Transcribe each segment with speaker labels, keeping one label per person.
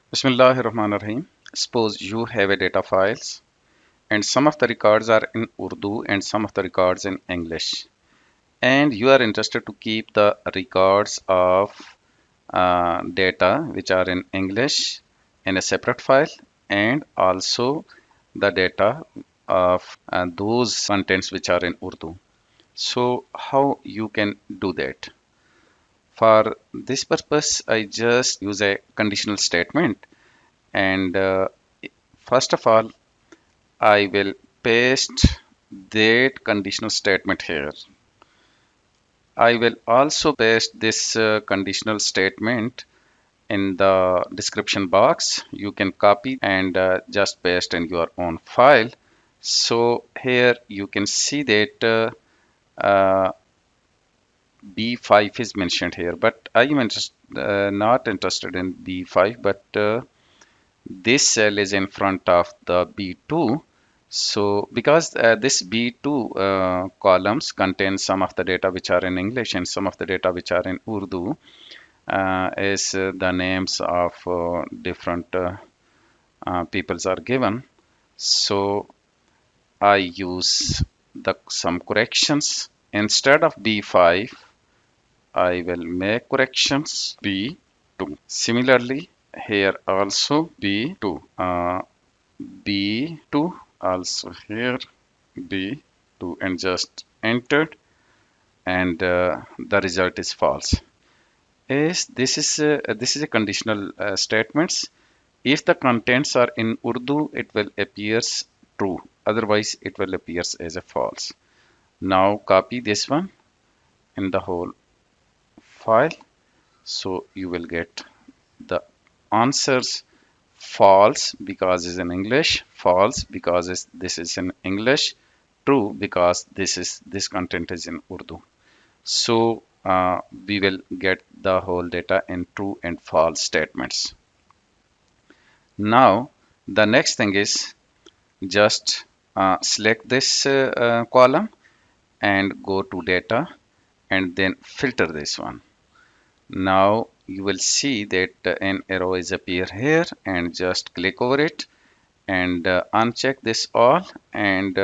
Speaker 1: Bismillahirrahmanirrahim. Suppose you have a data files and some of the records are in Urdu and some of the records in English. And you are interested to keep the records of data which are in English in a separate file and also the data of those contents which are in Urdu. So how you can do that? For this purpose, I just use a conditional statement and first of all, I will paste that conditional statement here. I will also paste this conditional statement in the description box. You can copy and just paste in your own file. So here you can see that B5 is mentioned here, but I am not interested in B5, but this cell is in front of the B2. So because this B2 columns contain some of the data which are in English and some of the data which are in Urdu, is the names of different peoples are given. So I use some corrections. Instead of B5, I will make corrections B2. Similarly, here also B2. B2 also here B2 and just entered and the result is false. This is a conditional statements. If the contents are in Urdu, it will appears true. Otherwise, it will appears as a false. Now copy this one in the whole file. So you will get the answers false because it's in English, false because this is in English, true because this content is in Urdu. So we will get the whole data in true and false statements. Now the next thing is just select this column and go to data and then filter this one. Now you will see that an arrow is appear here and just click over it and uncheck this all and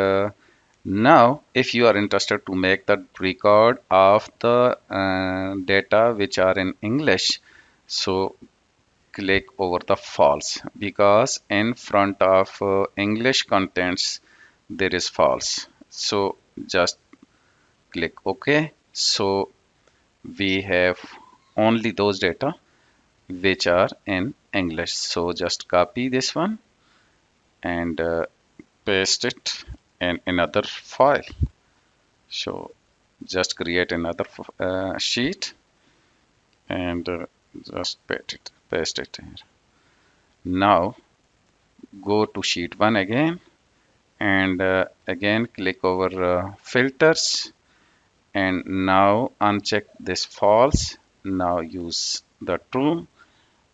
Speaker 1: now if you are interested to make the record of the data which are in English, so click over the false because in front of English contents there is false. So just click OK. So we have only those data which are in English. So just copy this one and paste it in another file. So just create another sheet and just paste it here. Now go to sheet 1 again and again click over filters and now uncheck this false. Now use the true.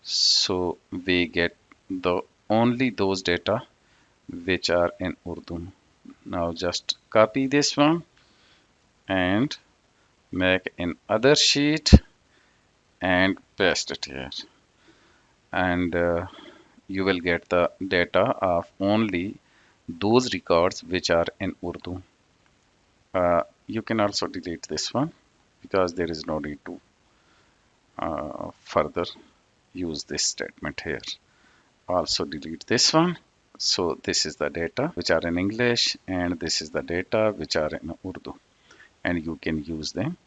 Speaker 1: So we get the only those data which are in Urdu. Now just copy this one and make an other sheet and paste it here and you will get the data of only those records which are in Urdu. You can also delete this one because there is no need to further use this statement here. Also delete this one. So this is the data which are in English and this is the data which are in Urdu and you can use them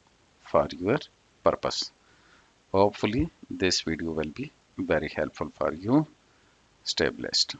Speaker 1: for your purpose. Hopefully this video will be very helpful for you. Stay blessed.